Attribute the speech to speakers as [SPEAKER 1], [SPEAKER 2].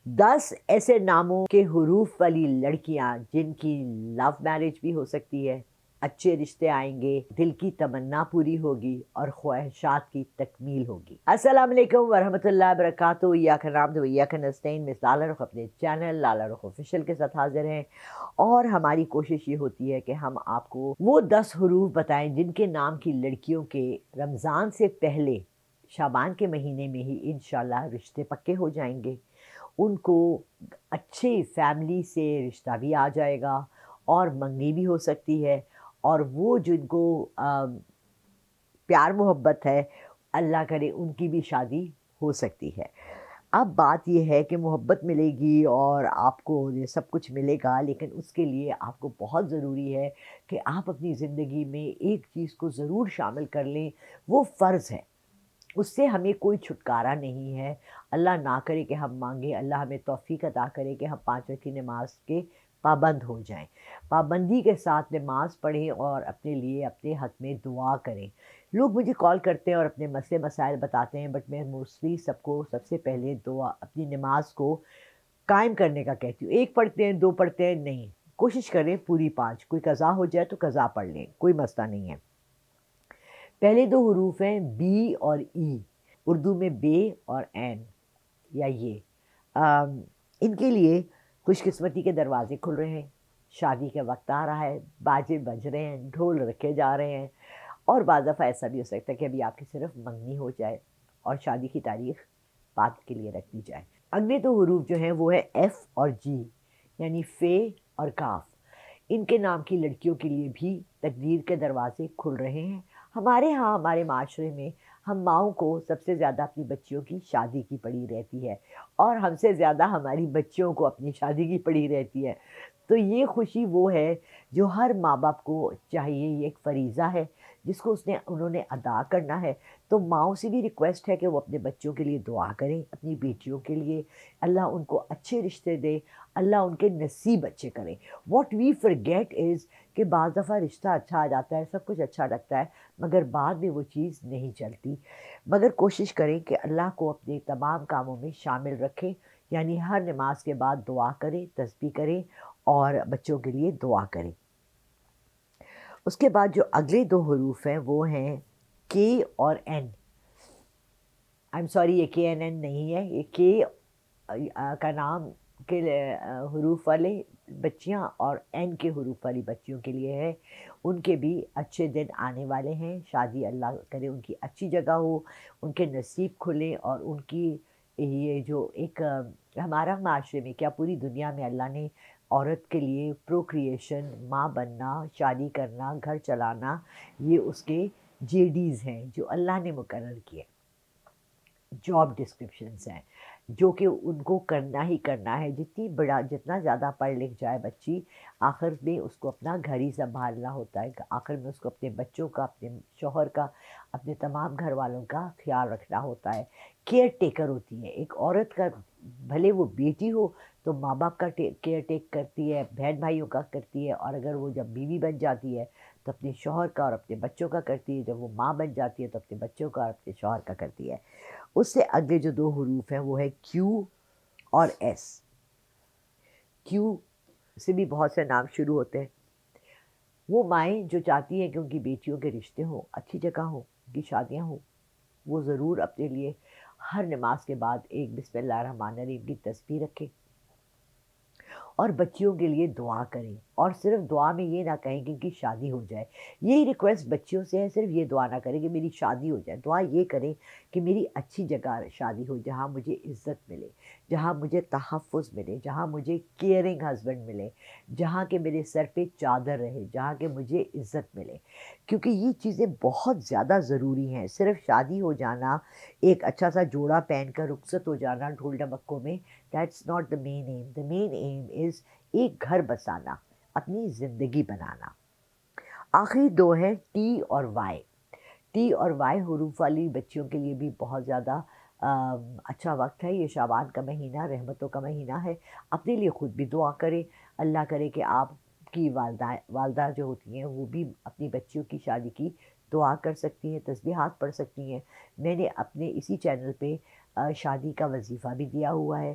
[SPEAKER 1] 10 ایسے ناموں کے حروف والی لڑکیاں جن کی لو میرج بھی ہو سکتی ہے، اچھے رشتے آئیں گے، دل کی تمنا پوری ہوگی اور خواہشات کی تکمیل ہوگی۔ السلام علیکم ورحمۃ اللہ وبرکاتہ۔ ایاک نعبد و ایاک نستعین میں لالا رخ اپنے چینل لالا رخ آفیشیل کے ساتھ حاضر ہیں، اور ہماری کوشش یہ ہوتی ہے کہ ہم آپ کو وہ 10 حروف بتائیں جن کے نام کی لڑکیوں کے رمضان سے پہلے شعبان کے مہینے میں ہی انشاءاللہ رشتے پکے ہو جائیں گے، ان کو اچھی فیملی سے رشتہ بھی آ جائے گا اور منگنی بھی ہو سکتی ہے، اور وہ جن کو پیار محبت ہے اللہ کرے ان کی بھی شادی ہو سکتی ہے۔ اب بات یہ ہے کہ محبت ملے گی اور آپ کو یہ سب کچھ ملے گا، لیکن اس کے لیے آپ کو بہت ضروری ہے کہ آپ اپنی زندگی میں ایک چیز کو ضرور شامل کر لیں، وہ فرض ہے، اس سے ہمیں کوئی چھٹکارا نہیں ہے۔ اللہ نہ کرے کہ ہم مانگیں، اللہ ہمیں توفیق عطا کرے کہ ہم 5 وقت کی نماز کے پابند ہو جائیں، پابندی کے ساتھ نماز پڑھیں اور اپنے لیے اپنے حق میں دعا کریں۔ لوگ مجھے کال کرتے ہیں اور اپنے مسئلے مسائل بتاتے ہیں، بٹ میں موسٹلی سب سے پہلے دعا اپنی نماز کو قائم کرنے کا کہتی ہوں۔ ایک پڑھتے ہیں، 2 پڑھتے ہیں، نہیں، کوشش کریں پوری 5۔ کوئی قضا ہو جائے تو قضا پڑھ لیں، کوئی مسئلہ نہیں ہے۔ پہلے 2 حروف ہیں بی اور ای، اردو میں بے اور این یا یہ۔ ان کے لیے خوش قسمتی کے دروازے کھل رہے ہیں، شادی کا وقت آ رہا ہے، باجے بج رہے ہیں، ڈھول رکھے جا رہے ہیں، اور بعض دفعہ ایسا بھی ہو سکتا ہے کہ ابھی آپ کی صرف منگنی ہو جائے اور شادی کی تاریخ بعد کے لیے رکھ دی جائے۔ اگلے 2 حروف جو ہیں وہ ہے ایف اور جی، یعنی فے اور کاف۔ ان کے نام کی لڑکیوں کے لیے بھی تقدیر کے دروازے کھل رہے ہیں۔ ہمارے ہاں ہمارے معاشرے میں ہم ماؤں کو سب سے زیادہ اپنی بچیوں کی شادی کی پڑی رہتی ہے، اور ہم سے زیادہ ہماری بچیوں کو اپنی شادی کی پڑی رہتی ہے۔ تو یہ خوشی وہ ہے جو ہر ماں باپ کو چاہیے، یہ ایک فریضہ ہے جس کو انہوں نے ادا کرنا ہے۔ تو ماؤں سے بھی ریکویسٹ ہے کہ وہ اپنے بچوں کے لیے دعا کریں، اپنی بیٹیوں کے لیے، اللہ ان کو اچھے رشتے دے، اللہ ان کے نصیب اچھے کریں۔ واٹ وی فرگیٹ از کہ بعض دفعہ رشتہ اچھا آ جاتا ہے، سب کچھ اچھا لگتا ہے، مگر بعد میں وہ چیز نہیں چلتی۔ مگر کوشش کریں کہ اللہ کو اپنے تمام کاموں میں شامل رکھیں، یعنی ہر نماز کے بعد دعا کریں، تسبیح کریں اور بچوں کے لیے دعا کریں۔ اس کے بعد جو اگلے 2 حروف ہیں وہ ہیں کے اور این۔ آئی ایم سوری، یہ کے این این نہیں ہے، یہ کے کا نام کے حروف والے بچیاں اور این کے حروف والی بچیوں کے لیے ہے۔ ان کے بھی اچھے دن آنے والے ہیں، شادی اللہ کرے ان کی اچھی جگہ ہو، ان کے نصیب کھلیں، اور ان کی یہ جو ایک ہمارا معاشرے میں کیا پوری دنیا میں اللہ نے عورت کے لیے پروکریشن، ماں بننا، شادی کرنا، گھر چلانا، یہ اس کے JDs ہیں جو اللہ نے مقرر کیے، جاب ڈسکرپشنس ہیں جو کہ ان کو کرنا ہی کرنا ہے۔ جتنا زیادہ پڑھ لکھ جائے بچی، آخر میں اس کو اپنا گھر ہی سنبھالنا ہوتا ہے، آخر میں اس کو اپنے بچوں کا، اپنے شوہر کا، اپنے تمام گھر والوں کا خیال رکھنا ہوتا ہے۔ کیئر ٹیکر ہوتی ہے ایک عورت کا، بھلے وہ بیٹی ہو تو ماں باپ کا کیئر ٹیک کرتی ہے، بہن بھائیوں کا کرتی ہے، اور اگر وہ جب بیوی بن جاتی ہے تو اپنے شوہر کا اور اپنے بچوں کا کرتی ہے، جب وہ ماں بن جاتی ہے تو اپنے بچوں کا اور اپنے شوہر کا کرتی ہے۔ اس سے اگلے جو 2 حروف ہیں وہ ہے کیو اور ایس۔ کیو سے بھی بہت سے نام شروع ہوتے ہیں۔ وہ مائیں جو چاہتی ہیں کہ ان کی بیٹیوں کے رشتے ہوں، اچھی جگہ ہوں، ان کی شادیاں ہوں، وہ ضرور اپنے لیے ہر نماز کے بعد ایک بسم اللہ الرحمن الرحیم کی تسبیح رکھیں اور بچیوں کے لیے دعا کریں، اور صرف دعا میں یہ نہ کہیں کہ ان کی شادی ہو جائے۔ یہی ریکویسٹ بچیوں سے ہے، صرف یہ دعا نہ کریں کہ میری شادی ہو جائے، دعا یہ کریں کہ میری اچھی جگہ شادی ہو، جہاں مجھے عزت ملے، جہاں مجھے تحفظ ملے، جہاں مجھے کیئرنگ ہسبینڈ ملے، جہاں کہ میرے سر پہ چادر رہے، جہاں کہ مجھے عزت ملے، کیونکہ یہ چیزیں بہت زیادہ ضروری ہیں۔ صرف شادی ہو جانا، ایک اچھا سا جوڑا پہن کر رخصت ہو جانا ڈھول ڈمکوں میں، that's not the main aim. The main aim is ایک گھر بسانا، اپنی زندگی بنانا۔ آخری 2 ہیں ٹی اور وائی۔ ٹی اور وائی حروف والی بچیوں کے لیے بھی بہت زیادہ اچھا وقت ہے۔ یہ شعبان کا مہینہ رحمتوں کا مہینہ ہے۔ اپنے لیے خود بھی دعا کریں، اللہ کرے کہ آپ کی والدہ جو ہوتی ہیں وہ بھی اپنی بچیوں کی شادی کی دعا کر سکتی ہیں، تسبیحات پڑھ سکتی ہیں۔ میں نے اپنے اسی چینل پہ شادی کا وظیفہ بھی دیا ہوا ہے،